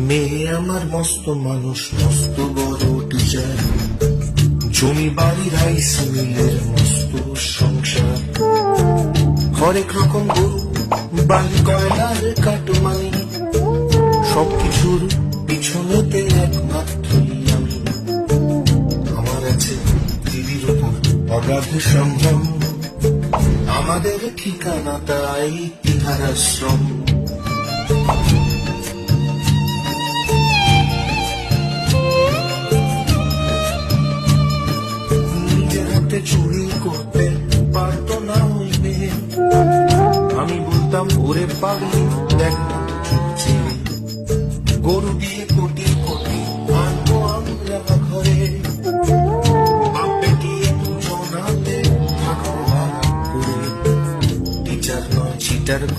মেয়ে আমার মস্ত মানুষ, মস্ত বড় টিচার, জমি বাড়ি রাইস মিলের মস্ত সংসার, হরেক রকম গরু বালি কয়লার কাটমানি, সবকিছুর পিছনেতে একমাত্রই আমি। আমার আছে দিদির উপর অগাধ সম্ভ্রম, আমাদের ঠিকানা তাই তিহার আশ্রম। নিজের হাতে চুরি করতে পারতো না ওই মেয়ে, আমি বলতাম ওরে পাগলি দেখ না তো চুলছে, গরু দিয়ে কোটি কোটি